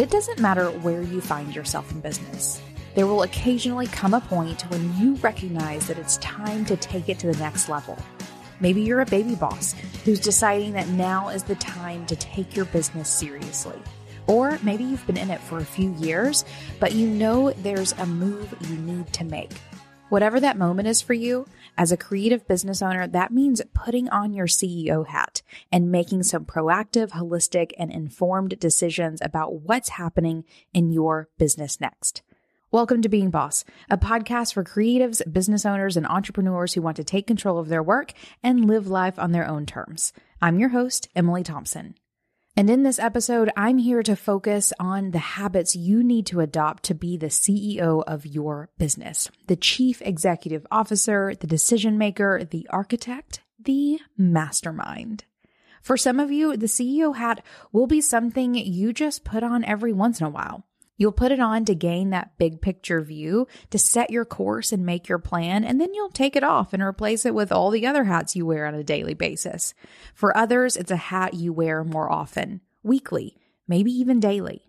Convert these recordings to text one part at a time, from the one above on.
It doesn't matter where you find yourself in business. There will occasionally come a point when you recognize that it's time to take it to the next level. Maybe you're a baby boss who's deciding that now is the time to take your business seriously. Or maybe you've been in it for a few years, but you know there's a move you need to make. Whatever that moment is for you, as a creative business owner, that means putting on your CEO hat and making some proactive, holistic, and informed decisions about what's happening in your business next. Welcome to Being Boss, a podcast for creatives, business owners, and entrepreneurs who want to take control of their work and live life on their own terms. I'm your host, Emily Thompson. And in this episode, I'm here to focus on the habits you need to adopt to be the CEO of your business, the chief executive officer, the decision maker, the architect, the mastermind. For some of you, the CEO hat will be something you just put on every once in a while. You'll put it on to gain that big picture view, to set your course and make your plan, and then you'll take it off and replace it with all the other hats you wear on a daily basis. For others, it's a hat you wear more often, weekly, maybe even daily.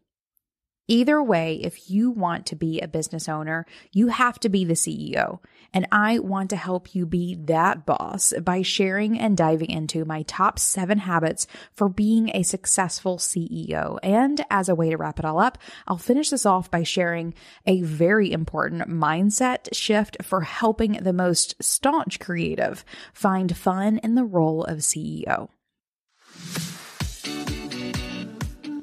Either way, if you want to be a business owner, you have to be the CEO. And I want to help you be that boss by sharing and diving into my top 7 habits for being a successful CEO. And as a way to wrap it all up, I'll finish this off by sharing a very important mindset shift for helping the most staunch creative find fun in the role of CEO.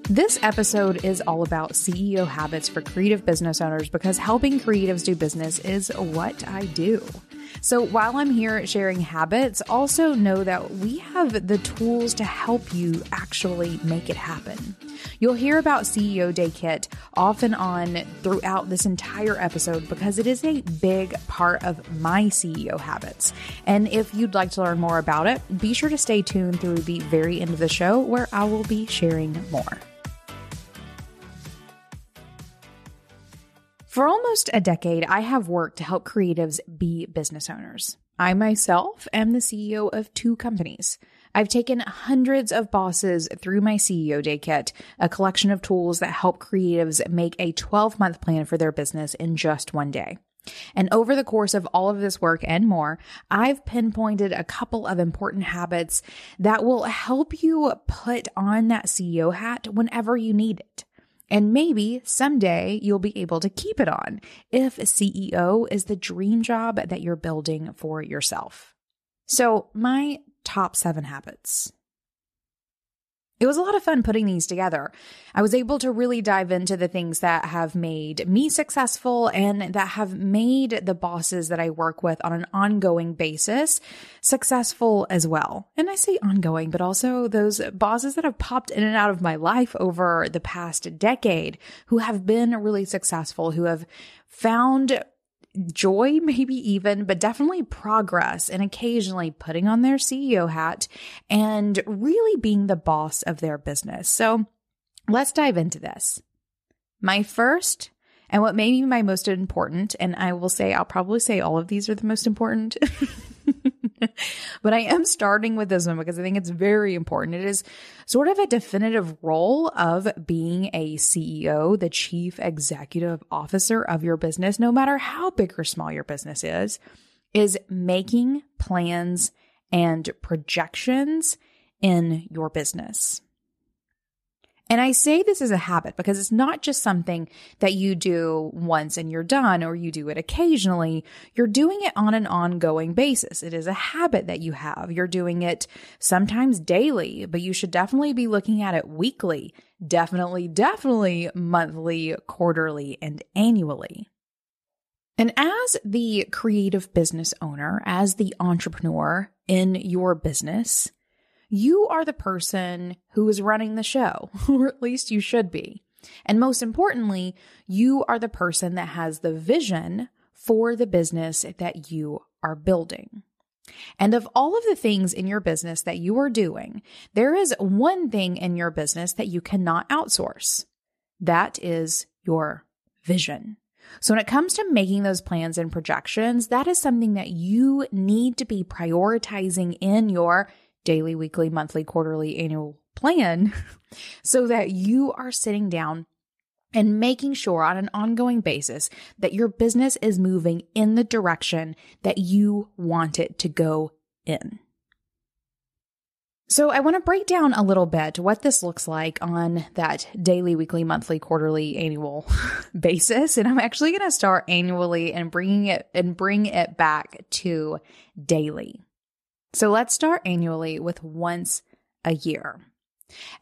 This episode is all about CEO habits for creative business owners because helping creatives do business is what I do. So while I'm here sharing habits, also know that we have the tools to help you actually make it happen. You'll hear about CEO Day Kit off and on throughout this entire episode because it is a big part of my CEO habits. And if you'd like to learn more about it, be sure to stay tuned through the very end of the show where I will be sharing more. For almost a decade, I have worked to help creatives be business owners. I myself am the CEO of 2 companies. I've taken hundreds of bosses through my CEO Day Kit, a collection of tools that help creatives make a 12-month plan for their business in just one day. And over the course of all of this work and more, I've pinpointed a couple of important habits that will help you put on that CEO hat whenever you need it. And maybe someday you'll be able to keep it on if CEO is the dream job that you're building for yourself. So my top 7 habits. It was a lot of fun putting these together. I was able to really dive into the things that have made me successful and that have made the bosses that I work with on an ongoing basis successful as well. And I say ongoing, but also those bosses that have popped in and out of my life over the past decade who have been really successful, who have found joy, maybe even, but definitely progress and occasionally putting on their CEO hat and really being the boss of their business. So let's dive into this. My first, and what may be my most important, and I'll probably say all of these are the most important, but I am starting with this one because I think it's very important. It is sort of a definitive role of being a CEO, the chief executive officer of your business, no matter how big or small your business is making plans and projections in your business. And I say this is a habit because it's not just something that you do once and you're done, or you do it occasionally. You're doing it on an ongoing basis. It is a habit that you have. You're doing it sometimes daily, but you should definitely be looking at it weekly, definitely monthly, quarterly, and annually. And as the creative business owner, as the entrepreneur in your business, you are the person who is running the show, or at least you should be. And most importantly, you are the person that has the vision for the business that you are building. And of all of the things in your business that you are doing, there is one thing in your business that you cannot outsource. That is your vision. So when it comes to making those plans and projections, that is something that you need to be prioritizing in your daily, weekly, monthly, quarterly, annual plan so that you are sitting down and making sure on an ongoing basis that your business is moving in the direction that you want it to go in. So I want to break down a little bit what this looks like on that daily, weekly, monthly, quarterly, annual basis. And I'm actually going to start annually and bring it back to daily. So let's start annually with once a year.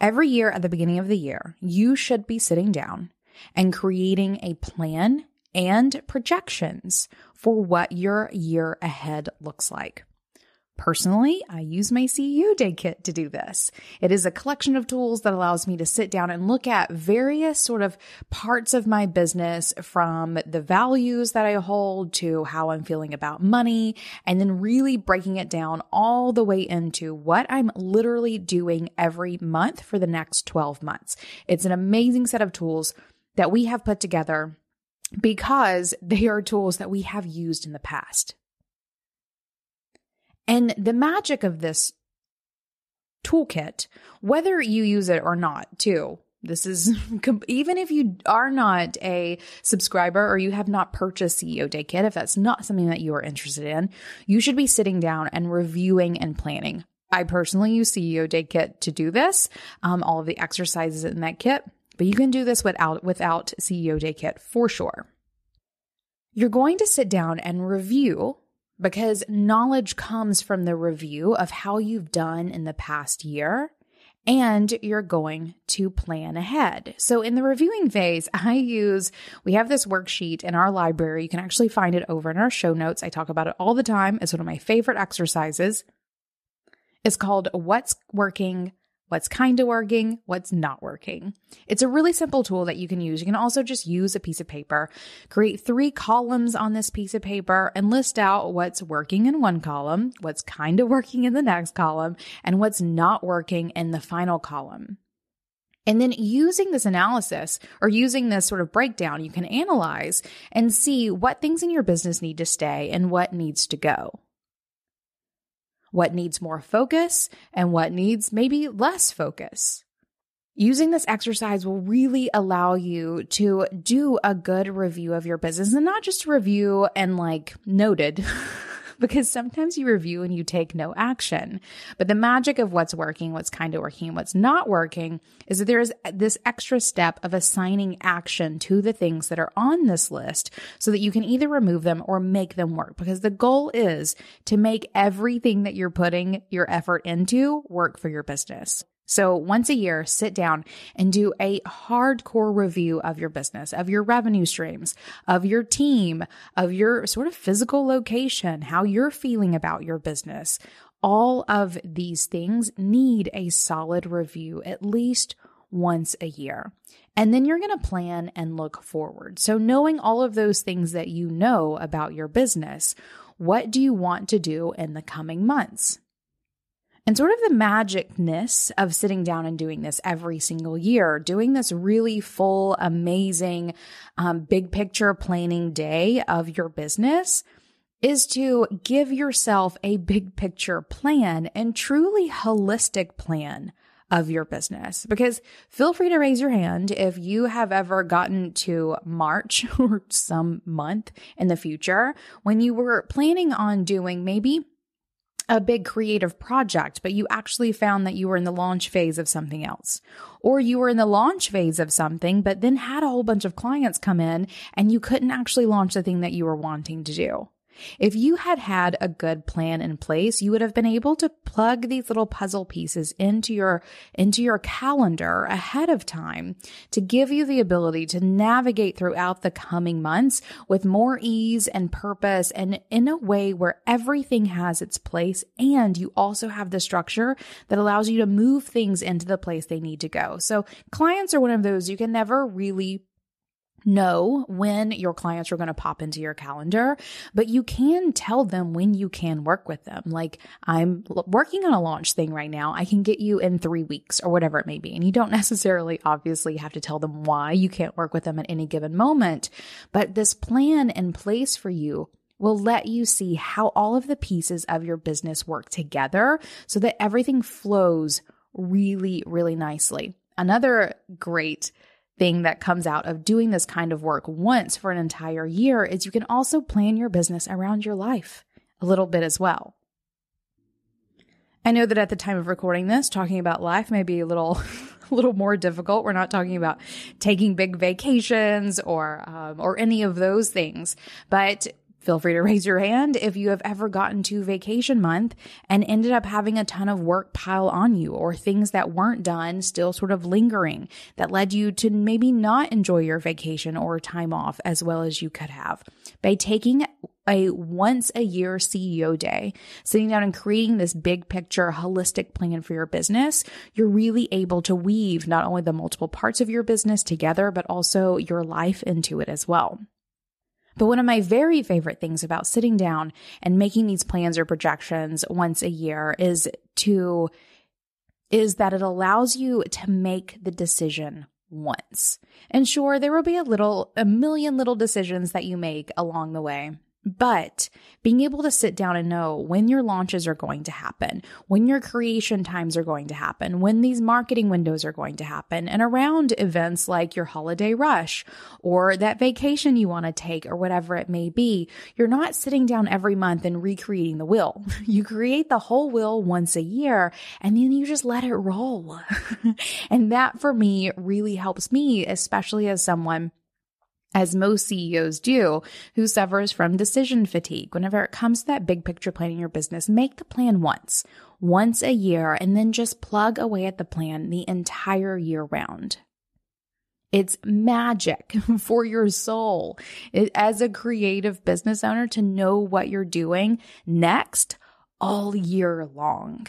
Every year at the beginning of the year, you should be sitting down and creating a plan and projections for what your year ahead looks like. Personally, I use my CEO Day Kit to do this. It is a collection of tools that allows me to sit down and look at various sort of parts of my business, from the values that I hold to how I'm feeling about money, and then really breaking it down all the way into what I'm literally doing every month for the next 12 months. It's an amazing set of tools that we have put together because they are tools that we have used in the past. And the magic of this toolkit, whether you use it or not, too, this is, even if you are not a subscriber or you have not purchased CEO Day Kit, if that's not something that you are interested in, you should be sitting down and reviewing and planning. I personally use CEO Day Kit to do this, all of the exercises in that kit, but you can do this without CEO Day Kit for sure. You're going to sit down and review, because knowledge comes from the review of how you've done in the past year, and you're going to plan ahead. So in the reviewing phase, we have this worksheet in our library. You can actually find it over in our show notes. I talk about it all the time. It's one of my favorite exercises. It's called What's Working, What's Kind of Working, What's Not Working. It's a really simple tool that you can use. You can also just use a piece of paper, create 3 columns on this piece of paper, and list out what's working in one column, what's kind of working in the next column, and what's not working in the final column. And then using this analysis, or using this sort of breakdown, you can analyze and see what things in your business need to stay and what needs to go. What needs more focus and what needs maybe less focus. Using this exercise will really allow you to do a good review of your business, and not just review and noted, because sometimes you review and you take no action. But the magic of what's working, what's kind of working, and what's not working is that there is this extra step of assigning action to the things that are on this list so that you can either remove them or make them work. Because the goal is to make everything that you're putting your effort into work for your business. So once a year, sit down and do a hardcore review of your business, of your revenue streams, of your team, of your sort of physical location, how you're feeling about your business. All of these things need a solid review at least once a year. And then you're going to plan and look forward. So knowing all of those things that you know about your business, what do you want to do in the coming months? And sort of the magicness of sitting down and doing this every single year, doing this really full, amazing, big picture planning day of your business, is to give yourself a big picture plan and truly holistic plan of your business. Because feel free to raise your hand if you have ever gotten to March or some month in the future when you were planning on doing maybe a big creative project, but you actually found that you were in the launch phase of something else. Or you were in the launch phase of something, but then had a whole bunch of clients come in and you couldn't actually launch the thing that you were wanting to do. If you had had a good plan in place, you would have been able to plug these little puzzle pieces into your calendar ahead of time to give you the ability to navigate throughout the coming months with more ease and purpose, and in a way where everything has its place, and you also have the structure that allows you to move things into the place they need to go. So clients are one of those you can never really know when your clients are going to pop into your calendar, but you can tell them when you can work with them. Like, I'm working on a launch thing right now. I can get you in 3 weeks or whatever it may be. And you don't necessarily obviously have to tell them why you can't work with them at any given moment, but this plan in place for you will let you see how all of the pieces of your business work together so that everything flows really, really nicely. Another great thing that comes out of doing this kind of work once for an entire year is you can also plan your business around your life a little bit as well. I know that at the time of recording this, talking about life may be a little more difficult. We're not talking about taking big vacations or any of those things, but feel free to raise your hand if you have ever gotten to vacation month and ended up having a ton of work pile on you, or things that weren't done still sort of lingering that led you to maybe not enjoy your vacation or time off as well as you could have. By taking a once a year CEO day, sitting down and creating this big picture holistic plan for your business, you're really able to weave not only the multiple parts of your business together, but also your life into it as well. But one of my very favorite things about sitting down and making these plans or projections once a year is that it allows you to make the decision once. And sure, there will be a million little decisions that you make along the way. But being able to sit down and know when your launches are going to happen, when your creation times are going to happen, when these marketing windows are going to happen, and around events like your holiday rush or that vacation you want to take or whatever it may be, you're not sitting down every month and recreating the wheel. You create the whole wheel once a year and then you just let it roll. And that for me really helps me, especially as most CEOs do, who suffers from decision fatigue. Whenever it comes to that big picture planning your business, make the plan once a year, and then just plug away at the plan the entire year round. It's magic for your soul as a creative business owner to know what you're doing next all year long.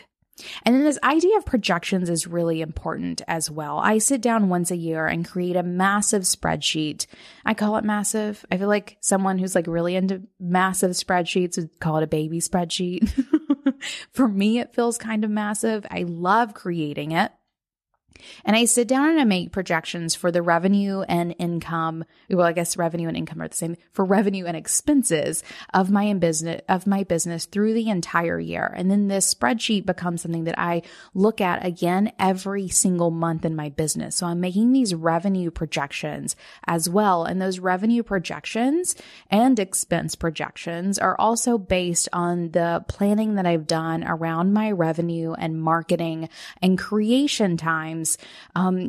And then this idea of projections is really important as well. I sit down once a year and create a massive spreadsheet. I call it massive. I feel like someone who's really into massive spreadsheets would call it a baby spreadsheet. For me, it feels kind of massive. I love creating it. And I sit down and I make projections for the revenue and income. Well, I guess revenue and income are the same, for revenue and expenses of my business through the entire year. And then this spreadsheet becomes something that I look at again every single month in my business. So I'm making these revenue projections as well. And those revenue projections and expense projections are also based on the planning that I've done around my revenue and marketing and creation times.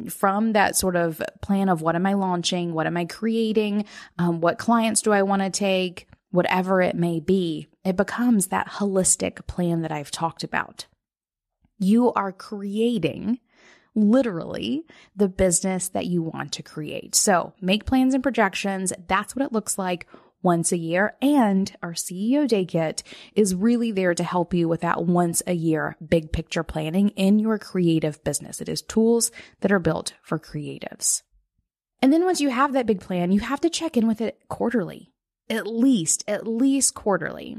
From that sort of plan of what am I launching, what am I creating, what clients do I want to take, whatever it may be, it becomes that holistic plan that I've talked about. You are creating literally the business that you want to create. So make plans and projections. That's what it looks like once a year. And our CEO Day Kit is really there to help you with that once a year big picture planning in your creative business. It is tools that are built for creatives. And then once you have that big plan, you have to check in with it quarterly, at least quarterly.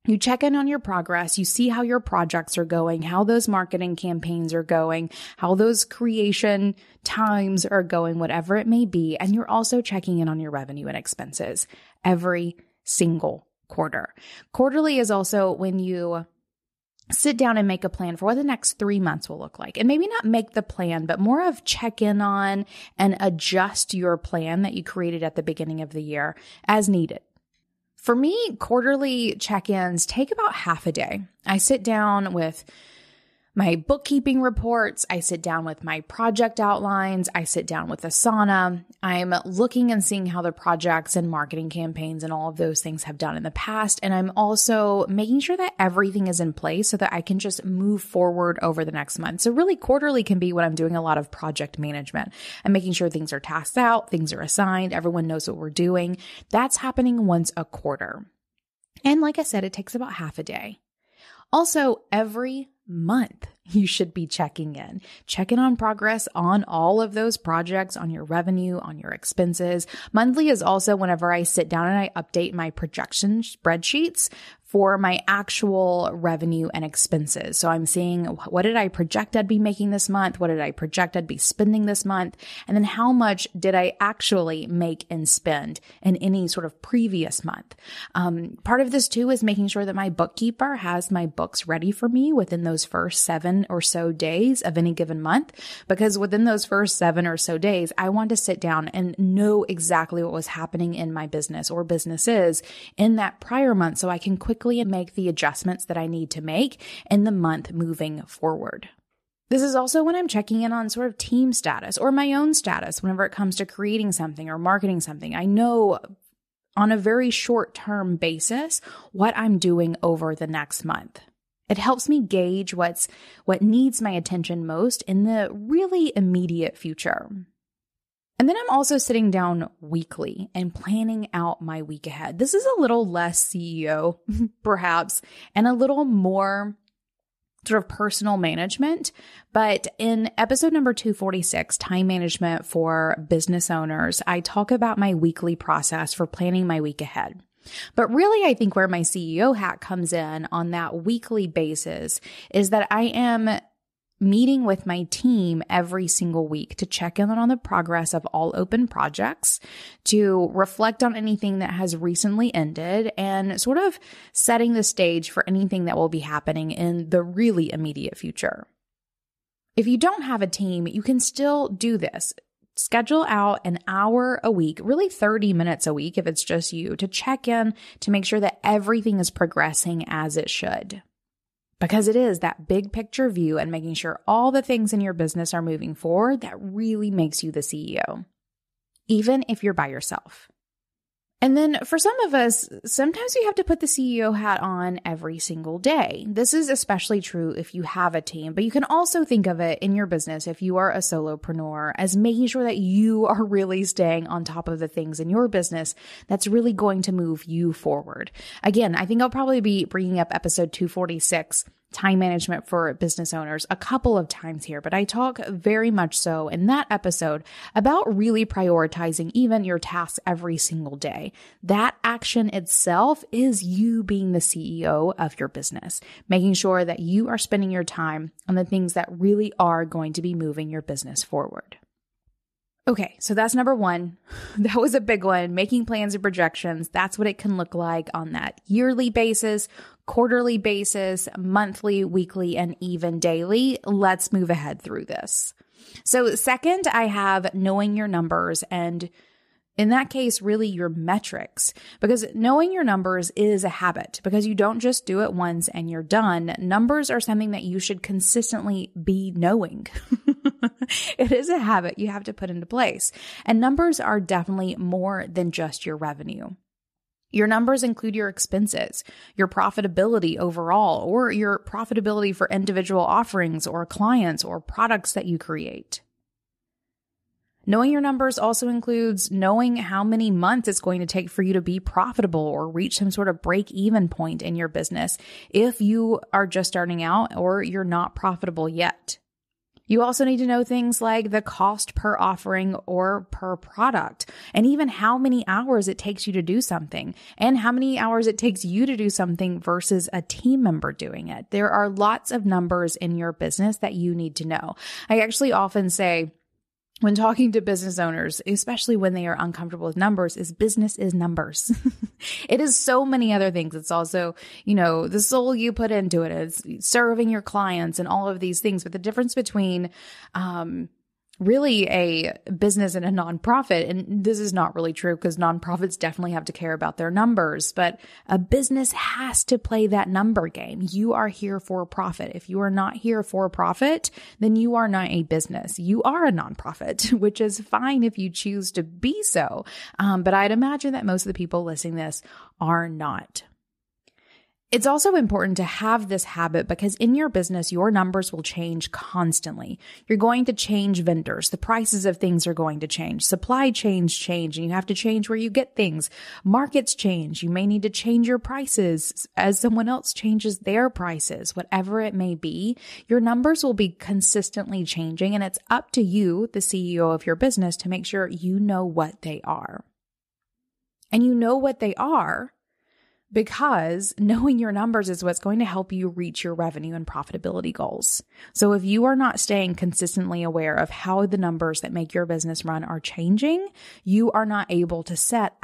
You check in on your progress. You see how your projects are going, how those marketing campaigns are going, how those creation times are going, whatever it may be. And you're also checking in on your revenue and expenses every single quarter. Quarterly is also when you sit down and make a plan for what the next 3 months will look like. And maybe not make the plan, but more of check in on and adjust your plan that you created at the beginning of the year as needed. For me, quarterly check-ins take about half a day. I sit down with my bookkeeping reports. I sit down with my project outlines. I sit down with Asana. I'm looking and seeing how the projects and marketing campaigns and all of those things have done in the past. And I'm also making sure that everything is in place so that I can just move forward over the next month. So really quarterly can be when I'm doing a lot of project management and making sure things are tasked out, things are assigned, everyone knows what we're doing. That's happening once a quarter. And like I said, it takes about half a day. Also, every month, you should be checking in on progress on all of those projects, on your revenue, on your expenses. Monthly is also whenever I sit down and I update my projection spreadsheets for my actual revenue and expenses. So I'm seeing what did I project I'd be making this month? What did I project I'd be spending this month? And then how much did I actually make and spend in any sort of previous month? Part of this too is making sure that my bookkeeper has my books ready for me within those first 7 or so days of any given month, because within those first 7 or so days, I want to sit down and know exactly what was happening in my business or businesses in that prior month so I can quickly make the adjustments that I need to make in the month moving forward. This is also when I'm checking in on sort of team status or my own status whenever it comes to creating something or marketing something. I know on a very short-term basis what I'm doing over the next month. It helps me gauge what needs my attention most in the really immediate future. And then I'm also sitting down weekly and planning out my week ahead. This is a little less CEO, perhaps, and a little more sort of personal management. But in episode number 246, Time Management for Business Owners, I talk about my weekly process for planning my week ahead. But really, I think where my CEO hat comes in on that weekly basis is that I am meeting with my team every single week to check in on the progress of all open projects, to reflect on anything that has recently ended, and sort of setting the stage for anything that will be happening in the really immediate future. If you don't have a team, you can still do this. Schedule out an hour a week, really 30 minutes a week if it's just you, to check in to make sure that everything is progressing as it should. Because it is that big picture view and making sure all the things in your business are moving forward that really makes you the CEO, even if you're by yourself. And then for some of us, sometimes we have to put the CEO hat on every single day. This is especially true if you have a team, but you can also think of it in your business if you are a solopreneur as making sure that you are really staying on top of the things in your business that's really going to move you forward. Again, I think I'll probably be bringing up episode 246, Time Management for Business Owners, a couple of times here, but I talk very much so in that episode about really prioritizing even your tasks every single day. That action itself is you being the CEO of your business, making sure that you are spending your time on the things that really are going to be moving your business forward. Okay, so that's number one. That was a big one. Making plans and projections. That's what it can look like on that yearly basis, quarterly basis, monthly, weekly, and even daily. Let's move ahead through this. So second, I have knowing your numbers, and in that case, really your metrics, because knowing your numbers is a habit, because you don't just do it once and you're done. Numbers are something that you should consistently be knowing. It is a habit you have to put into place. And numbers are definitely more than just your revenue. Your numbers include your expenses, your profitability overall, or your profitability for individual offerings or clients or products that you create. Knowing your numbers also includes knowing how many months it's going to take for you to be profitable or reach some sort of break-even point in your business if you are just starting out or you're not profitable yet. You also need to know things like the cost per offering or per product, and even how many hours it takes you to do something, and how many hours it takes you to do something versus a team member doing it. There are lots of numbers in your business that you need to know. I actually often say, when talking to business owners, especially when they are uncomfortable with numbers, is business is numbers. It is so many other things. It's also, the soul you put into it. It's serving your clients and all of these things. But the difference between really a business and a nonprofit, and this is not really true because nonprofits definitely have to care about their numbers, but a business has to play that number game. You are here for profit. If you are not here for profit, then you are not a business. You are a nonprofit, which is fine if you choose to be so. But I'd imagine that most of the people listening to this are not. It's also important to have this habit because in your business, your numbers will change constantly. You're going to change vendors. The prices of things are going to change. Supply chains change, and you have to change where you get things. Markets change. You may need to change your prices as someone else changes their prices. Whatever it may be, your numbers will be consistently changing, and it's up to you, the CEO of your business, to make sure you know what they are. And you know what they are because knowing your numbers is what's going to help you reach your revenue and profitability goals. So if you are not staying consistently aware of how the numbers that make your business run are changing, you are not able to set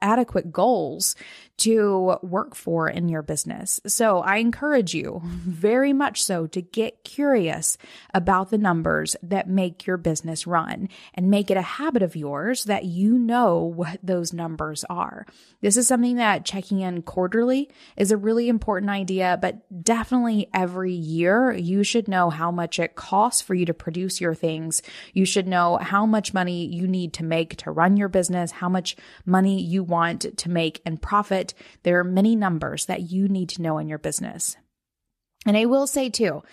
adequate goals to work for in your business. So I encourage you very much so to get curious about the numbers that make your business run and make it a habit of yours that you know what those numbers are. This is something that checking in quarterly is a really important idea, but definitely every year you should know how much it costs for you to produce your things. You should know how much money you need to make to run your business, how much money you want to make and profit. There are many numbers that you need to know in your business. And I will say too,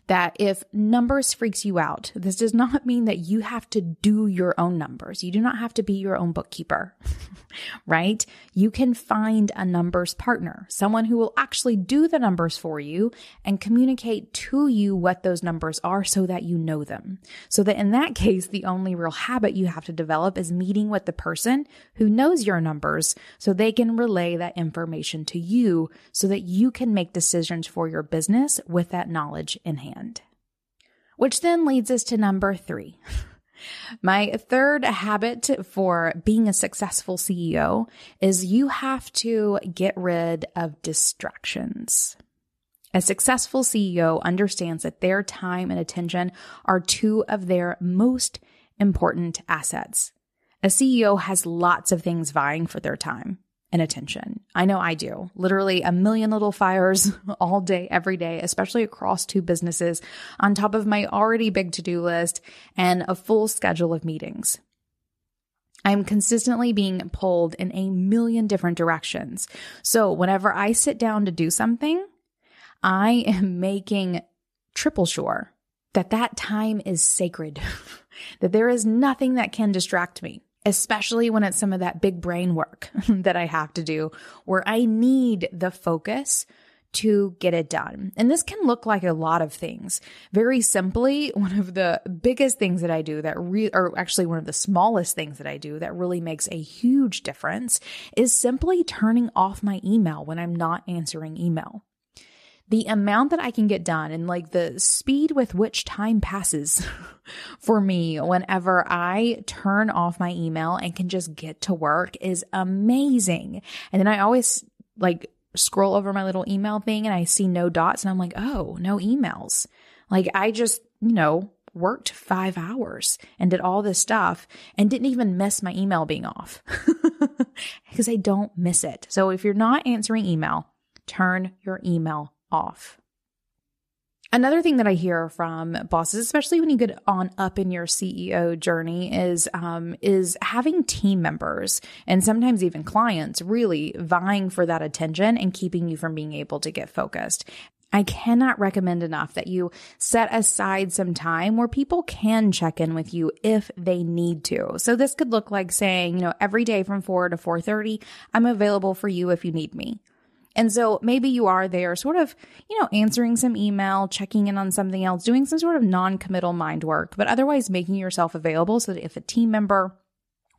that if numbers freaks you out, this does not mean that you have to do your own numbers. You do not have to be your own bookkeeper, right? You can find a numbers partner, someone who will actually do the numbers for you and communicate to you what those numbers are so that you know them. So that in that case, the only real habit you have to develop is meeting with the person who knows your numbers so they can relay that information to you so that you can make decisions for your business with that knowledge in hand. Which then leads us to number 3. My third habit for being a successful CEO is you have to get rid of distractions. A successful CEO understands that their time and attention are 2 of their most important assets. A CEO has lots of things vying for their time and attention. I know I do. Literally a million little fires all day, every day, especially across 2 businesses, on top of my already big to-do list and a full schedule of meetings. I'm consistently being pulled in a million different directions. So whenever I sit down to do something, I am making triple sure that that time is sacred, that there is nothing that can distract me. Especially when it's some of that big brain work that I have to do where I need the focus to get it done. And this can look like a lot of things. Very simply, one of the biggest things that I do or actually one of the smallest things that I do that really makes a huge difference is simply turning off my email when I'm not answering email. The amount that I can get done and like the speed with which time passes for me whenever I turn off my email and can just get to work is amazing. And then I always like scroll over my little email thing and I see no dots and I'm like, oh, no emails. Like I just, worked 5 hours and did all this stuff and didn't even miss my email being off because I don't miss it. So if you're not answering email, turn your email off. Another thing that I hear from bosses, especially when you get on up in your CEO journey, is having team members and sometimes even clients really vying for that attention and keeping you from being able to get focused. I cannot recommend enough that you set aside some time where people can check in with you if they need to. So this could look like saying, every day from 4 to 4:30, I'm available for you if you need me. And so maybe you are there sort of, answering some email, checking in on something else, doing some sort of non-committal mind work, but otherwise making yourself available so that if a team member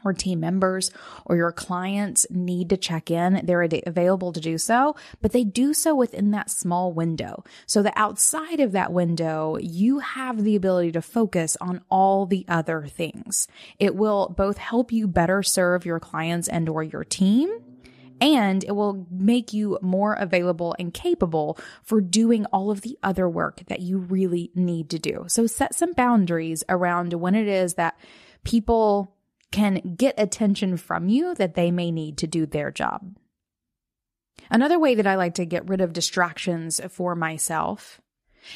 or team members or your clients need to check in, they're available to do so, but they do so within that small window. So that outside of that window, you have the ability to focus on all the other things. It will both help you better serve your clients and or your team, and it will make you more available and capable for doing all of the other work that you really need to do. So set some boundaries around when it is that people can get attention from you that they may need to do their job. Another way that I like to get rid of distractions for myself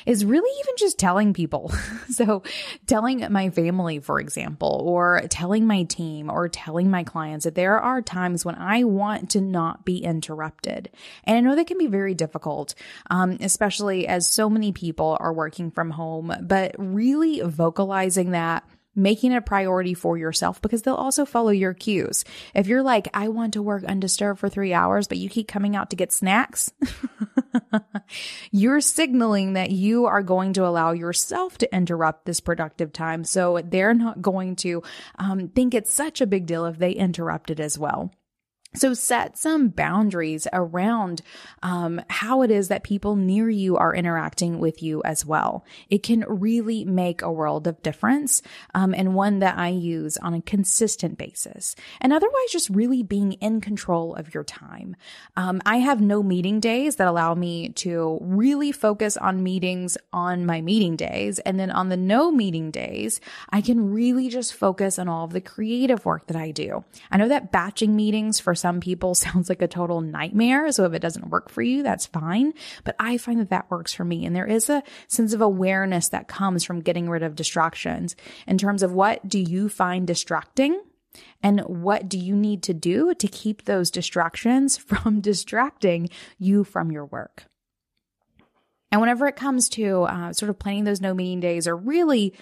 is really even just telling people. So telling my family, for example, or telling my team or telling my clients that there are times when I want to not be interrupted. And I know that can be very difficult, especially as so many people are working from home, but really vocalizing that, making it a priority for yourself because they'll also follow your cues. If you're like, I want to work undisturbed for 3 hours, but you keep coming out to get snacks, you're signaling that you are going to allow yourself to interrupt this productive time. So they're not going to think it's such a big deal if they interrupt it as well. So set some boundaries around how it is that people near you are interacting with you as well. It can really make a world of difference, and one that I use on a consistent basis. And otherwise, just really being in control of your time. I have no meeting days that allow me to really focus on meetings on my meeting days. And then on the no meeting days, I can really just focus on all of the creative work that I do. I know that batching meetings for some people sounds like a total nightmare. So if it doesn't work for you, that's fine. But I find that that works for me. And there is a sense of awareness that comes from getting rid of distractions in terms of what do you find distracting and what do you need to do to keep those distractions from distracting you from your work. And whenever it comes to sort of planning those no meeting days or really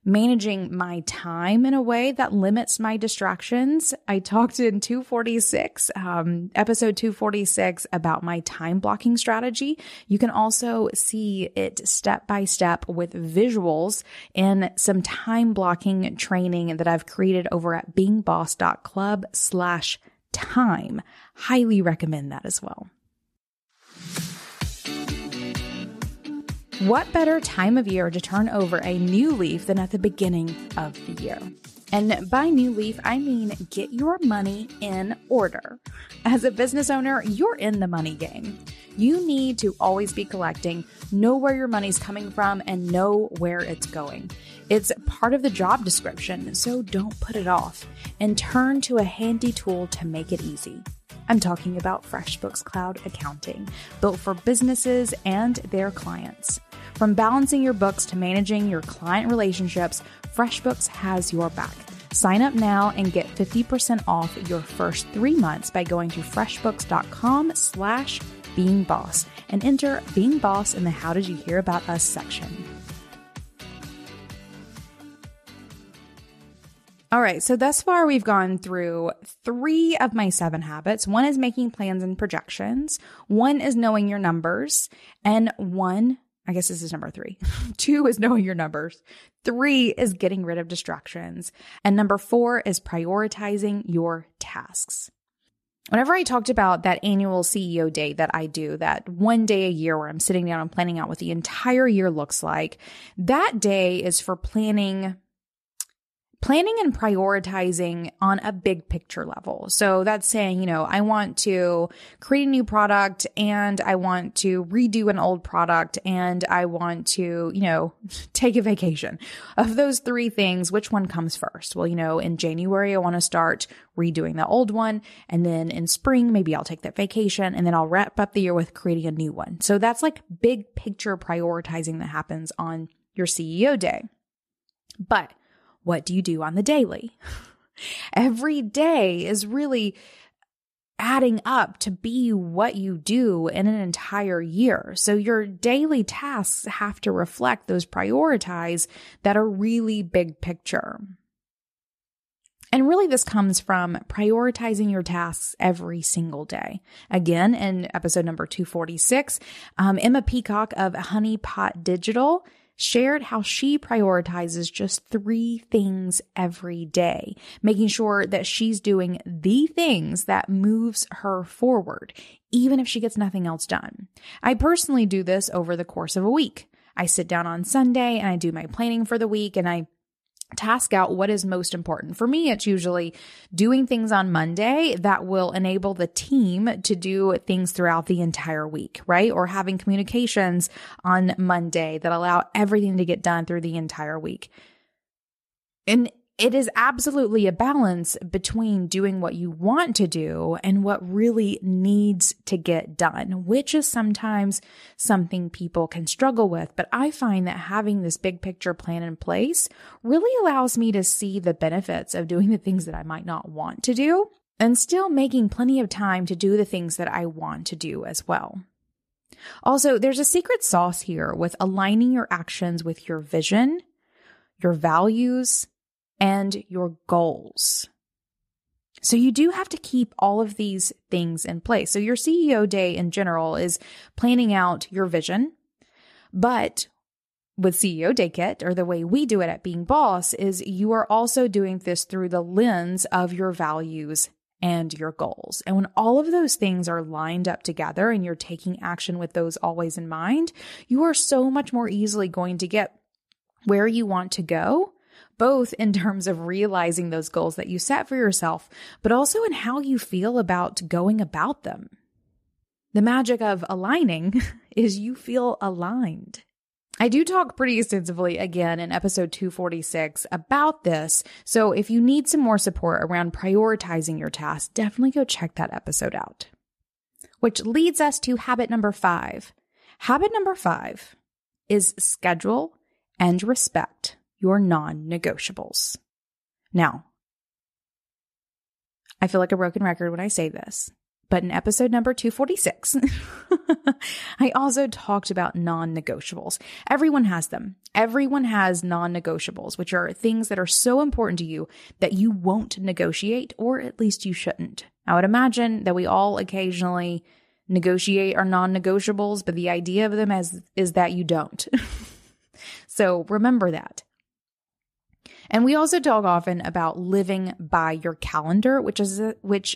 managing my time in a way that limits my distractions. I talked in episode 246 about my time blocking strategy. You can also see it step by step with visuals in some time blocking training that I've created over at beingboss.club/time. Highly recommend that as well. What better time of year to turn over a new leaf than at the beginning of the year? And by new leaf, I mean get your money in order. As a business owner, you're in the money game. You need to always be collecting, know where your money's coming from, and know where it's going. It's part of the job description, so don't put it off and turn to a handy tool to make it easy. I'm talking about FreshBooks Cloud Accounting, built for businesses and their clients. From balancing your books to managing your client relationships, FreshBooks has your back. Sign up now and get 50% off your first 3 months by going to freshbooks.com/beingboss and enter Being Boss in the How Did You Hear About Us section. All right, so thus far we've gone through 3 of my 7 habits. 1 is making plans and projections. 1 is knowing your numbers. And 1, I guess this is number 3. 2 is knowing your numbers. 3 is getting rid of distractions. And number 4 is prioritizing your tasks. Whenever I talked about that annual CEO day that I do, that one day a year where I'm sitting down and planning out what the entire year looks like, that day is for planning and prioritizing on a big picture level. So that's saying, I want to create a new product and I want to redo an old product and I want to, take a vacation. Of those 3 things, which one comes first? Well, in January, I want to start redoing the old one. And then in spring, maybe I'll take that vacation and then I'll wrap up the year with creating a new one. So that's like big picture prioritizing that happens on your CEO day. But what do you do on the daily? Every day is really adding up to be what you do in an entire year. So your daily tasks have to reflect those priorities that are really big picture. And really this comes from prioritizing your tasks every single day. Again, in episode number 246, Emma Peacock of Honey Pot Digital shared how she prioritizes just 3 things every day, making sure that she's doing the things that moves her forward, even if she gets nothing else done. I personally do this over the course of a week. I sit down on Sunday and I do my planning for the week and I task out what is most important. For me, it's usually doing things on Monday that will enable the team to do things throughout the entire week, right? Or having communications on Monday that allow everything to get done through the entire week. And it is absolutely a balance between doing what you want to do and what really needs to get done, which is sometimes something people can struggle with. But I find that having this big picture plan in place really allows me to see the benefits of doing the things that I might not want to do and still making plenty of time to do the things that I want to do as well. Also, there's a secret sauce here with aligning your actions with your vision, your values, and your goals. So you do have to keep all of these things in place. So your CEO day in general is planning out your vision, but with CEO Day Kit, or the way we do it at Being Boss, is you are also doing this through the lens of your values and your goals. And when all of those things are lined up together and you're taking action with those always in mind, you are so much more easily going to get where you want to go, both in terms of realizing those goals that you set for yourself, but also in how you feel about going about them. The magic of aligning is you feel aligned. I do talk pretty extensively again in episode 246 about this. So if you need some more support around prioritizing your tasks, definitely go check that episode out. Which leads us to habit number 5. Habit number 5 is schedule and respect your non-negotiables. Now, I feel like a broken record when I say this, but in episode number 246, I also talked about non-negotiables. Everyone has them. Everyone has non-negotiables, which are things that are so important to you that you won't negotiate, or at least you shouldn't. I would imagine that we all occasionally negotiate our non-negotiables, but the idea of them is that you don't. So remember that. And we also talk often about living by your calendar, which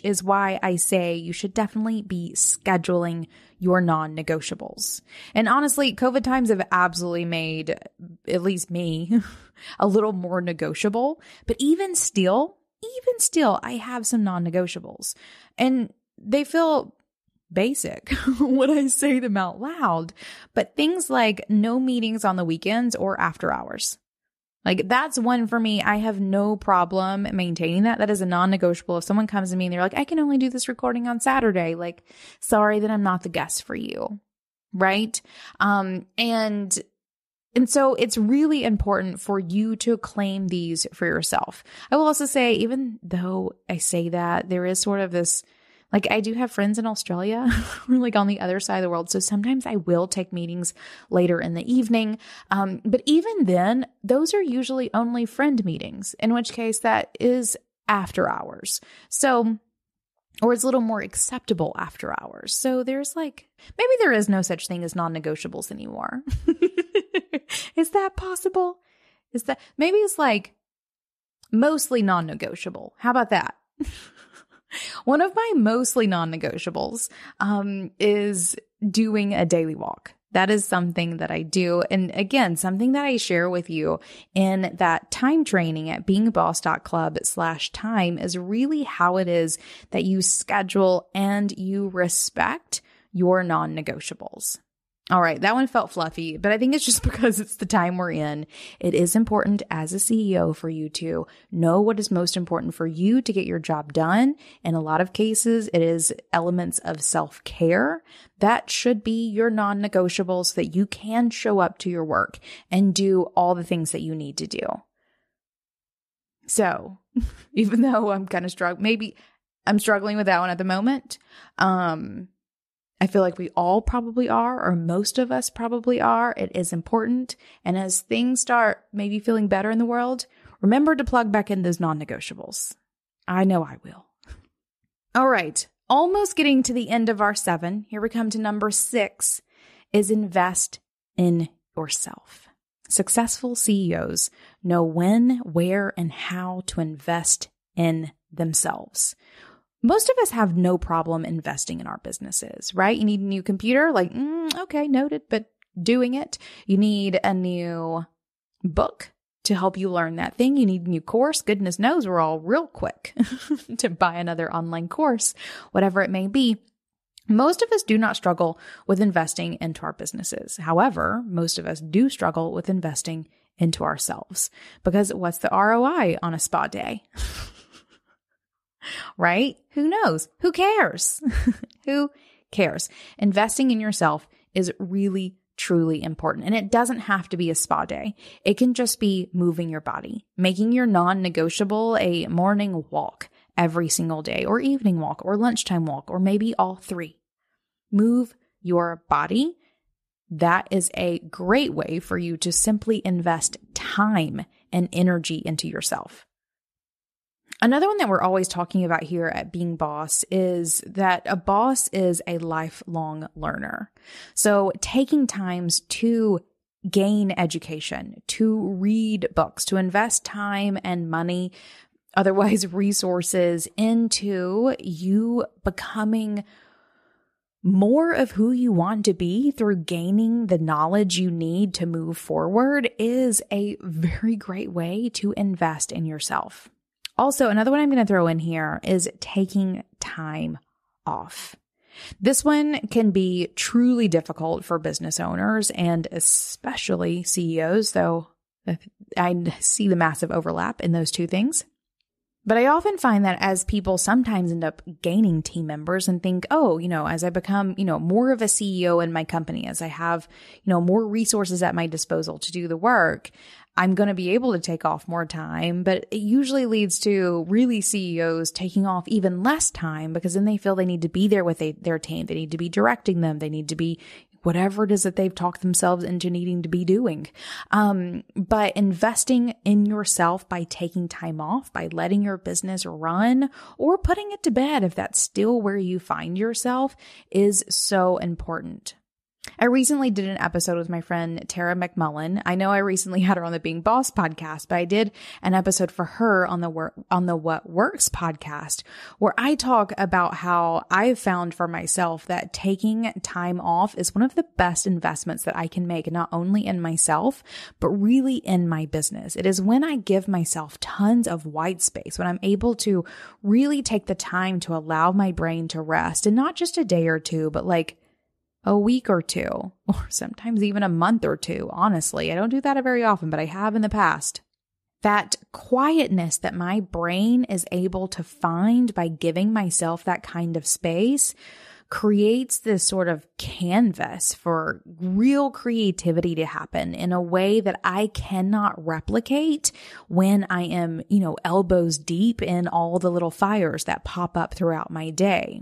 is why I say you should definitely be scheduling your non-negotiables. And honestly, COVID times have absolutely made, at least me, a little more negotiable. But even still, I have some non-negotiables. And they feel basic when I say them out loud. But things like no meetings on the weekends or after hours. Like, that's one for me. I have no problem maintaining that. That is a non-negotiable. If someone comes to me and they're like, I can only do this recording on Saturday, like, sorry, then I'm not the guest for you. Right? And so it's really important for you to claim these for yourself. I will also say, even though I say that, there is sort of this, like, I do have friends in Australia who are like on the other side of the world. So sometimes I will take meetings later in the evening. But even then, those are usually only friend meetings, in which case that is after hours. So, or it's a little more acceptable after hours. So there's like, maybe there is no such thing as non-negotiables anymore. Is that possible? Is that, maybe it's like mostly non-negotiable. How about that? One of my mostly non-negotiables is doing a daily walk. That is something that I do. And again, something that I share with you in that time training at beingboss.club/time is really how it is that you schedule and you respect your non-negotiables. All right, that one felt fluffy, but I think it's just because it's the time we're in. It is important as a CEO for you to know what is most important for you to get your job done. In a lot of cases, it is elements of self-care. That should be your non-negotiables so that you can show up to your work and do all the things that you need to do. So, even though I'm kind of maybe I'm struggling with that one at the moment, I feel like we all probably are, or most of us probably are. It is important. And as things start maybe feeling better in the world, remember to plug back in those non-negotiables. I know I will. All right. Almost getting to the end of our 7. Here we come to number 6 is invest in yourself. Successful CEOs know when, where, and how to invest in themselves. Most of us have no problem investing in our businesses, right? You need a new computer, like, okay, noted, but doing it. You need a new book to help you learn that thing. You need a new course. Goodness knows we're all real quick to buy another online course, whatever it may be. Most of us do not struggle with investing into our businesses. However, most of us do struggle with investing into ourselves, because what's the ROI on a spa day? Right? Who knows? Who cares? Who cares? Investing in yourself is really, truly important. And it doesn't have to be a spa day. It can just be moving your body, making your non-negotiable a morning walk every single day, or evening walk, or lunchtime walk, or maybe all 3. Move your body. That is a great way for you to simply invest time and energy into yourself. Another one that we're always talking about here at Being Boss is that a boss is a lifelong learner. So taking times to gain education, to read books, to invest time and money otherwise resources into you becoming more of who you want to be through gaining the knowledge you need to move forward is a very great way to invest in yourself. Also, another one I'm going to throw in here is taking time off. This one can be truly difficult for business owners and especially CEOs, though I see the massive overlap in those two things. But I often find that as people sometimes end up gaining team members and think, oh, as I become, more of a CEO in my company, as I have, more resources at my disposal to do the work, I'm going to be able to take off more time. But it usually leads to really CEOs taking off even less time because then they feel they need to be there with their team. They need to be directing them. They need to be whatever it is that they've talked themselves into needing to be doing. But investing in yourself by taking time off, by letting your business run or putting it to bed, if that's still where you find yourself, is so important. I recently did an episode with my friend Tara McMullen. I know I recently had her on the Being Boss podcast, but I did an episode for her on the What Works podcast, where I talk about how I've found for myself that taking time off is one of the best investments that I can make, not only in myself, but really in my business. It is when I give myself tons of white space, when I'm able to really take the time to allow my brain to rest, and not just a day or two, but like a week or two, or sometimes even a month or two. Honestly, I don't do that very often, but I have in the past. That quietness that my brain is able to find by giving myself that kind of space creates this sort of canvas for real creativity to happen in a way that I cannot replicate when I am, elbows deep in all the little fires that pop up throughout my day.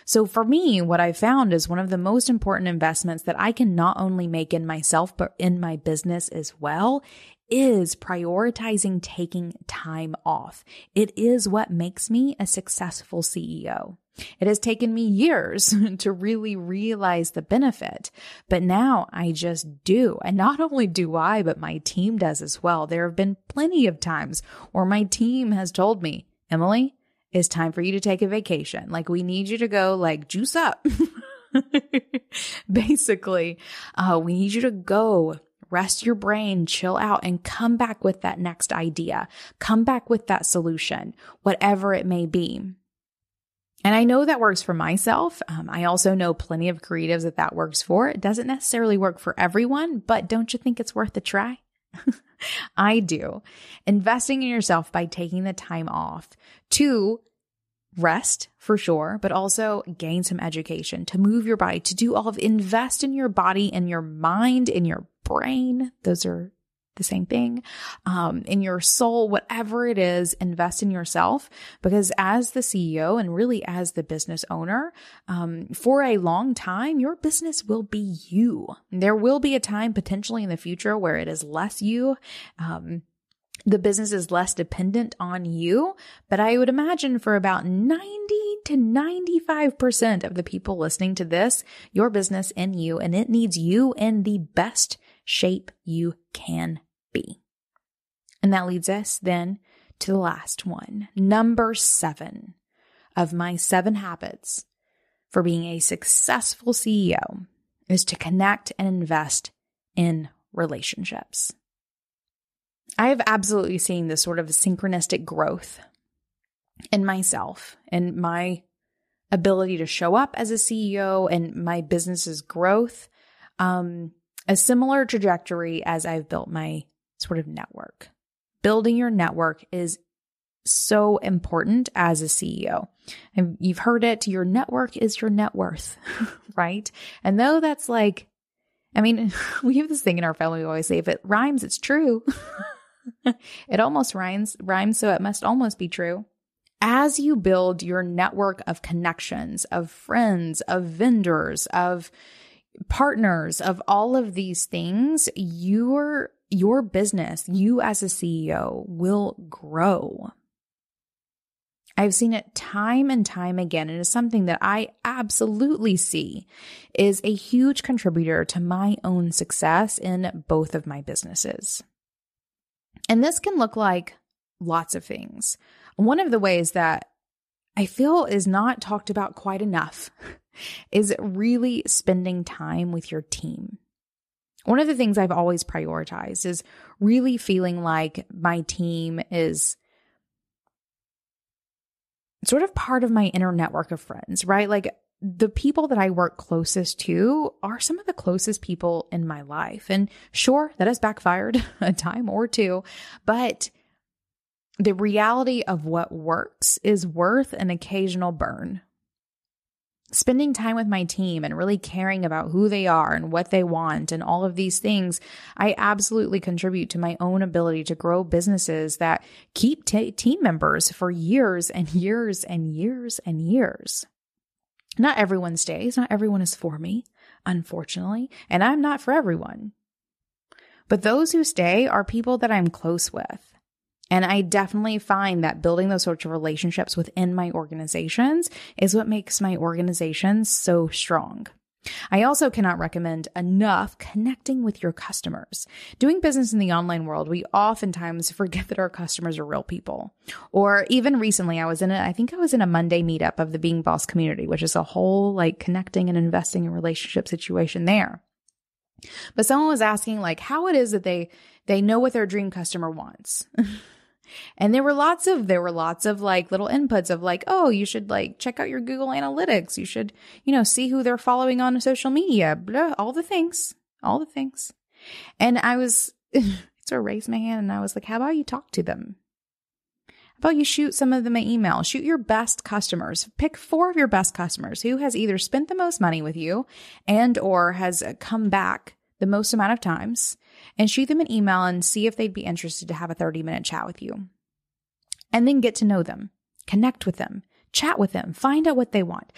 So for me, what I found is one of the most important investments that I can not only make in myself, but in my business as well, is prioritizing taking time off. It is what makes me a successful CEO. It has taken me years to really realize the benefit, but now I just do. And not only do I, but my team does as well. There have been plenty of times where my team has told me, Emily, it's time for you to take a vacation. Like, we need you to go juice up. Basically, we need you to go rest your brain, chill out, and come back with that next idea. Come back with that solution, whatever it may be. And I know that works for myself. I also know plenty of creatives that works for. It doesn't necessarily work for everyone, but don't you think it's worth a try? I do. Investing in yourself by taking the time off to rest for sure, but also gain some education, to move your body, to invest in your body and your mind, in your brain. Those are the same thing. In your soul, whatever it is, invest in yourself, because as the CEO and really as the business owner, for a long time, your business will be you. There will be a time potentially in the future where it is less you. The business is less dependent on you, but I would imagine for about 90 to 95% of the people listening to this, your business in you, and it needs you in the best shape you can be. And that leads us then to the last one. Number 7 of my 7 habits for being a successful CEO is to connect and invest in relationships. I have absolutely seen this sort of synchronistic growth in myself and my ability to show up as a CEO and my business's growth, a similar trajectory as I've built my sort of network. Building your network is so important as a CEO. And you've heard it, your network is your net worth, right? And though that's we have this thing in our family, we always say, if it rhymes, it's true. It almost rhymes, so it must almost be true. As you build your network of connections, of friends, of vendors, of partners, of all of these things, your business, you as a CEO, will grow. I've seen it time and time again. It is something that I absolutely see is a huge contributor to my own success in both of my businesses. And this can look like lots of things. One of the ways that I feel is not talked about quite enough is really spending time with your team. One of the things I've always prioritized is really feeling like my team is sort of part of my inner network of friends, right? Like the people that I work closest to are some of the closest people in my life. And sure, that has backfired a time or two, but the reality of what works is worth an occasional burn. Spending time with my team and really caring about who they are and what they want and all of these things, I absolutely contribute to my own ability to grow businesses that keep team members for years and years and years and years. Not everyone stays. Not everyone is for me, unfortunately, and I'm not for everyone. But those who stay are people that I'm close with. And I definitely find that building those sorts of relationships within my organizations is what makes my organizations so strong. I also cannot recommend enough connecting with your customers. Doing business in the online world, we oftentimes forget that our customers are real people. Or even recently, I was in a Monday meetup of the Being Boss community, which is a whole like connecting and investing in relationship situation there. But someone was asking like how it is that they know what their dream customer wants. And there were lots of like little inputs of like, oh, you should like check out your Google Analytics. You should, see who they're following on social media, blah, all the things. And I was sort of raised my hand and I was like, how about you talk to them? How about you shoot some of them an email? Shoot your best customers. Pick 4 of your best customers who has either spent the most money with you and or has come back the most amount of times, and shoot them an email and see if they'd be interested to have a 30-minute chat with you. And then get to know them, connect with them, chat with them, find out what they want,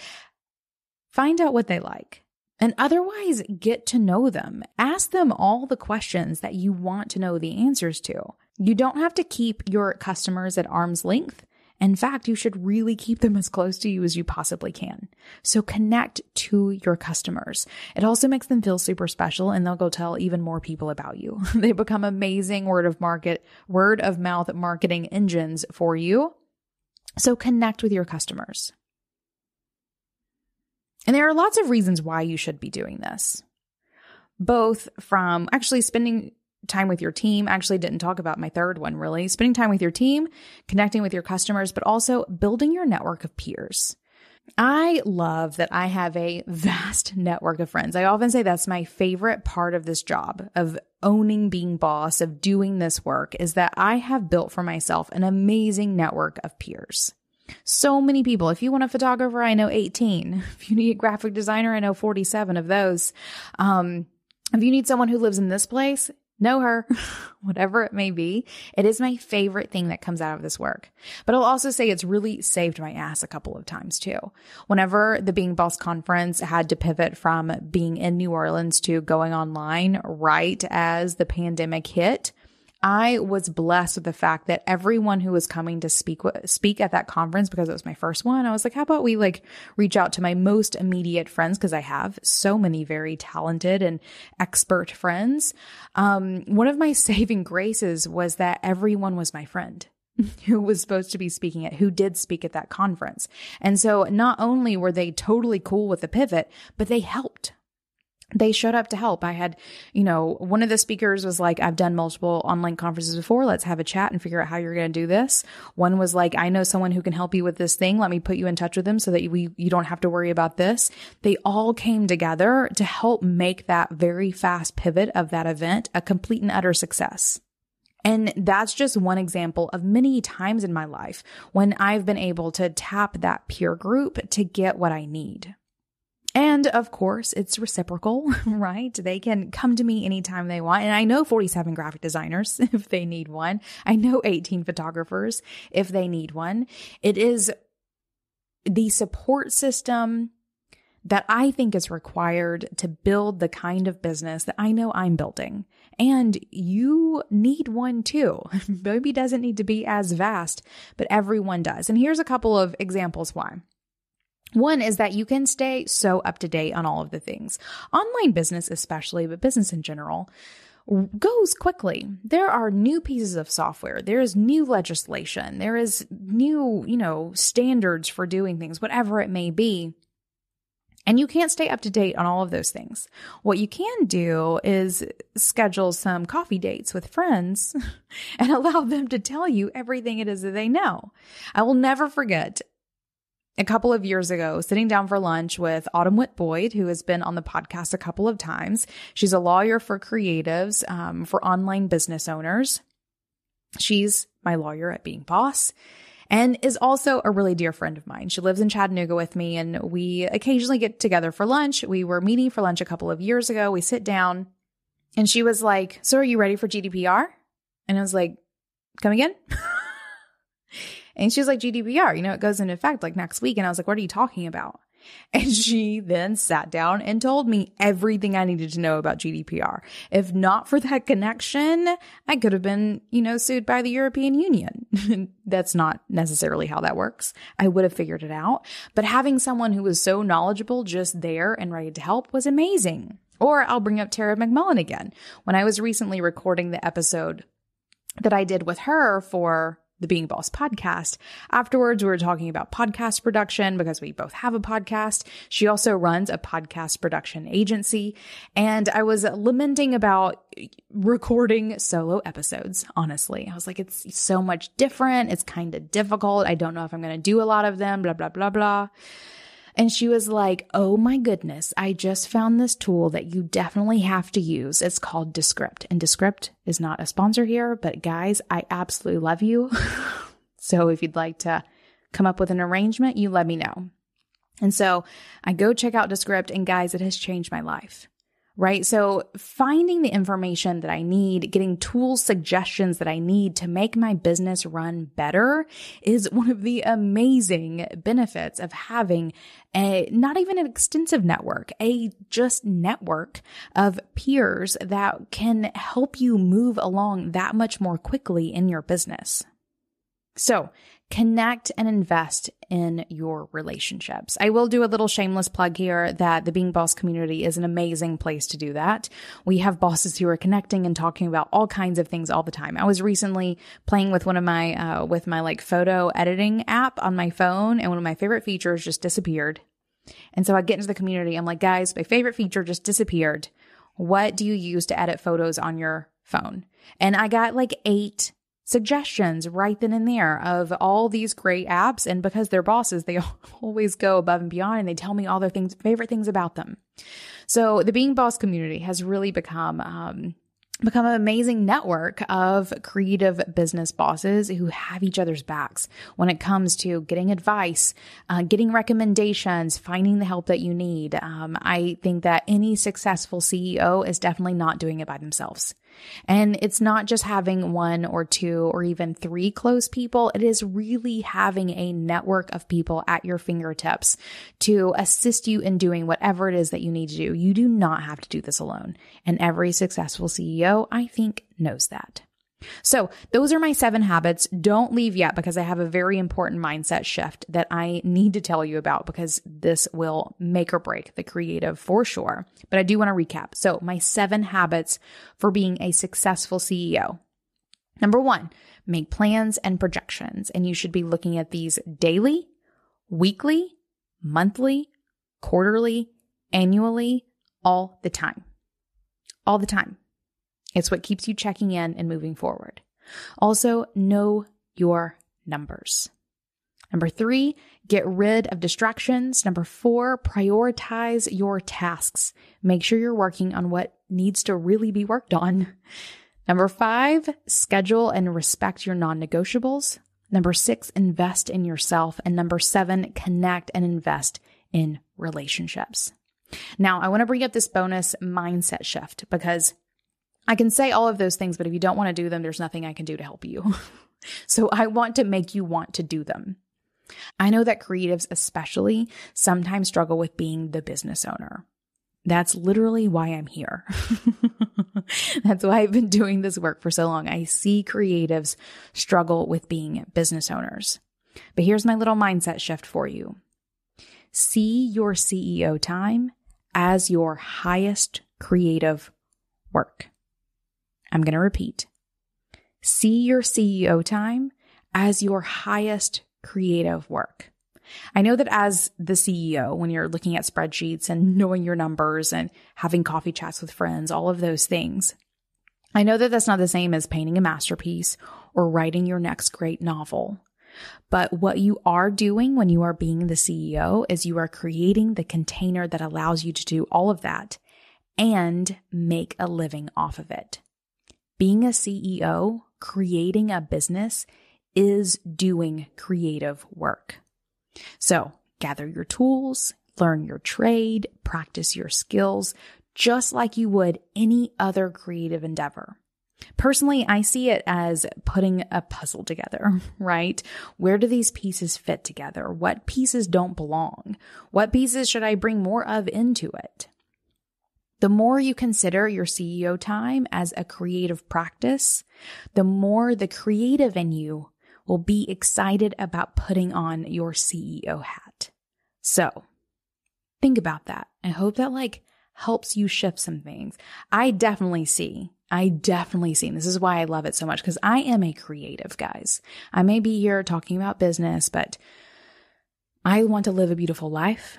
find out what they like, and otherwise get to know them. Ask them all the questions that you want to know the answers to. You don't have to keep your customers at arm's length. In fact, you should really keep them as close to you as you possibly can. So connect to your customers. It also makes them feel super special and they'll go tell even more people about you. They become amazing word of mouth marketing engines for you. So connect with your customers. And there are lots of reasons why you should be doing this. Both from actually spending time with your team. Actually didn't talk about my third one really. Spending time with your team, connecting with your customers, but also building your network of peers. I love that I have a vast network of friends. I often say that's my favorite part of this job, of owning Being Boss, of doing this work, is that I have built for myself an amazing network of peers. So many people. If you want a photographer, I know 18. If you need a graphic designer, I know 47 of those. If you need someone who lives in this place, know her, whatever it may be. It is my favorite thing that comes out of this work. But I'll also say it's really saved my ass a couple of times too. Whenever the Being Boss conference had to pivot from being in New Orleans to going online right as the pandemic hit, I was blessed with the fact that everyone who was coming to speak at that conference, because it was my first one, I was like, how about we reach out to my most immediate friends? Because I have so many very talented and expert friends. One of my saving graces was that everyone was my friend who was supposed to be who did speak at that conference. And so not only were they totally cool with the pivot, but they helped. They showed up to help. I had, one of the speakers was like, I've done multiple online conferences before. Let's have a chat and figure out how you're going to do this. One was like, I know someone who can help you with this thing. Let me put you in touch with them so that you don't have to worry about this. They all came together to help make that very fast pivot of that event a complete and utter success. And that's just one example of many times in my life when I've been able to tap that peer group to get what I need. And of course, it's reciprocal, right? They can come to me anytime they want. And I know 47 graphic designers if they need one. I know 18 photographers if they need one. It is the support system that I think is required to build the kind of business that I know I'm building. And you need one too. Maybe doesn't need to be as vast, but everyone does. And here's a couple of examples why. One is that you can stay so up to date on all of the things. Online business especially, but business in general. goes quickly. There are new pieces of software. There is new legislation. There is new, standards for doing things, whatever it may be. And you can't stay up to date on all of those things. What you can do is schedule some coffee dates with friends and allow them to tell you everything it is that they know. I will never forget a couple of years ago, sitting down for lunch with Autumn Whit-Boyd, who has been on the podcast a couple of times. She's a lawyer for creatives, for online business owners. She's my lawyer at Being Boss and is also a really dear friend of mine. She lives in Chattanooga with me, and we occasionally get together for lunch. We were meeting for lunch a couple of years ago. We sit down, and she was like, "So are you ready for GDPR?" And I was like, "Come again?" And she was like, "GDPR, it goes into effect like next week." And I was like, "What are you talking about?" And she then sat down and told me everything I needed to know about GDPR. If not for that connection, I could have been, sued by the European Union. That's not necessarily how that works. I would have figured it out. But having someone who was so knowledgeable just there and ready to help was amazing. Or I'll bring up Tara McMullen again. When I was recently recording the episode that I did with her for the Being Boss podcast, afterwards we were talking about podcast production because we both have a podcast. She also runs a podcast production agency. And I was lamenting about recording solo episodes. Honestly, I was like, it's so much different. It's kind of difficult. I don't know if I'm going to do a lot of them, blah, blah, blah, blah. And she was like, "Oh my goodness, I just found this tool that you definitely have to use. It's called Descript." And Descript is not a sponsor here, but guys, I absolutely love you. So if you'd like to come up with an arrangement, you let me know. And so I go check out Descript, and guys, it has changed my life. Right? So finding the information that I need, getting tool suggestions that I need to make my business run better is one of the amazing benefits of having not even an extensive network, a just network of peers that can help you move along that much more quickly in your business. So connect and invest in your relationships. I will do a little shameless plug here that the Being Boss community is an amazing place to do that. We have bosses who are connecting and talking about all kinds of things all the time. I was recently playing with one of my, with my like photo editing app on my phone, and one of my favorite features just disappeared. And so I get into the community. I'm like, "Guys, my favorite feature just disappeared. What do you use to edit photos on your phone?" And I got like 8 suggestions right then and there of all these great apps. And because they're bosses, they always go above and beyond, and they tell me all their favorite things about them. So the Being Boss community has really become an amazing network of creative business bosses who have each other's backs when it comes to getting advice, getting recommendations, finding the help that you need. I think that any successful CEO is definitely not doing it by themselves. And it's not just having 1 or 2 or even 3 close people. It is really having a network of people at your fingertips to assist you in doing whatever it is that you need to do. You do not have to do this alone. And every successful CEO, I think, knows that. So those are my 7 habits. Don't leave yet, because I have a very important mindset shift that I need to tell you about, because this will make or break the creative for sure. But I do want to recap. So my 7 habits for being a successful CEO. Number 1, make plans and projections. And you should be looking at these daily, weekly, monthly, quarterly, annually, all the time. All the time. It's what keeps you checking in and moving forward. Also, know your numbers. Number 3, get rid of distractions. Number 4, prioritize your tasks. Make sure you're working on what needs to really be worked on. Number 5, schedule and respect your non-negotiables. Number 6, invest in yourself. And number 7, connect and invest in relationships. Now, I want to bring up this bonus mindset shift, because I can say all of those things, but if you don't want to do them, there's nothing I can do to help you. So I want to make you want to do them. I know that creatives especially sometimes struggle with being the business owner. That's literally why I'm here. That's why I've been doing this work for so long. I see creatives struggle with being business owners. But here's my little mindset shift for you. See your CEO time as your highest creative work. I'm going to repeat. See your CEO time as your highest creative work. I know that as the CEO, when you're looking at spreadsheets and knowing your numbers and having coffee chats with friends, all of those things, I know that that's not the same as painting a masterpiece or writing your next great novel. But what you are doing when you are being the CEO is you are creating the container that allows you to do all of that and make a living off of it. Being a CEO, creating a business, is doing creative work. So gather your tools, learn your trade, practice your skills, just like you would any other creative endeavor. Personally, I see it as putting a puzzle together, right? Where do these pieces fit together? What pieces don't belong? What pieces should I bring more of into it? The more you consider your CEO time as a creative practice, the more the creative in you will be excited about putting on your CEO hat. So think about that. I hope that helps you shift some things. I definitely see, and this is why I love it so much, because I am a creative, guys. I may be here talking about business, but I want to live a beautiful life,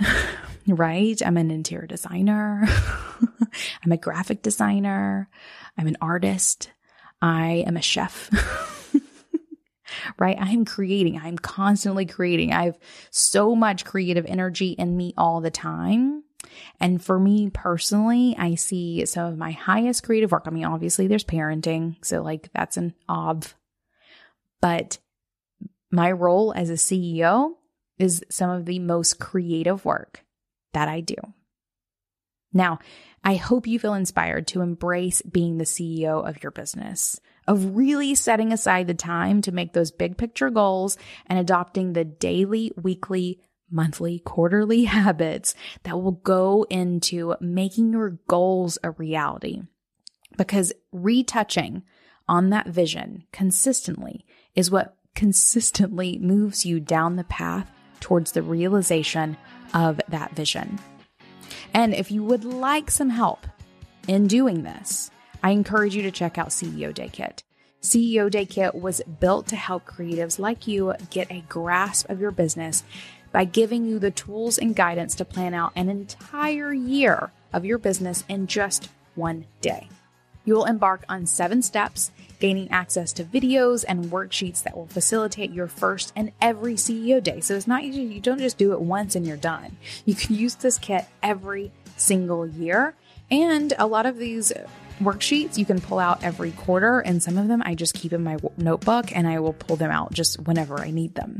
right? I'm an interior designer. I'm a graphic designer. I'm an artist. I am a chef, right? I'm creating. I'm constantly creating. I have so much creative energy in me all the time. And for me personally, I see some of my highest creative work. I mean, obviously there's parenting, so that's an but my role as a CEO is some of the most creative work that I do. Now, I hope you feel inspired to embrace being the CEO of your business, of really setting aside the time to make those big picture goals and adopting the daily, weekly, monthly, quarterly habits that will go into making your goals a reality. Because retouching on that vision consistently is what consistently moves you down the path towards the realization of that vision. And if you would like some help in doing this, I encourage you to check out CEO Day Kit. CEO Day Kit was built to help creatives like you get a grasp of your business by giving you the tools and guidance to plan out an entire year of your business in just one day. You will embark on 7 steps, gaining access to videos and worksheets that will facilitate your first and every CEO day. So it's not you don't just do it once and you're done. You can use this kit every single year. And a lot of these worksheets you can pull out every quarter, and some of them I just keep in my notebook and I will pull them out just whenever I need them.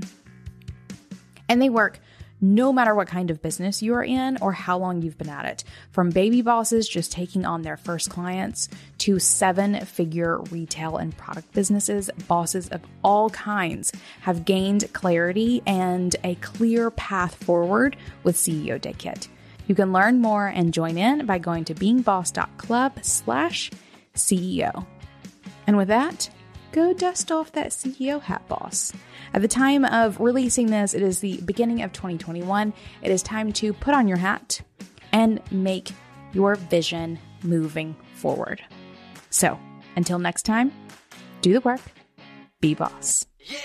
And they work no matter what kind of business you are in or how long you've been at it. From baby bosses just taking on their first clients to 7-figure retail and product businesses, bosses of all kinds have gained clarity and a clear path forward with CEO Day Kit. You can learn more and join in by going to beingboss.club/CEO. And with that, go dust off that CEO hat, boss. At the time of releasing this, it is the beginning of 2021. It is time to put on your hat and make your vision moving forward. So until next time, do the work, be boss. Yeah.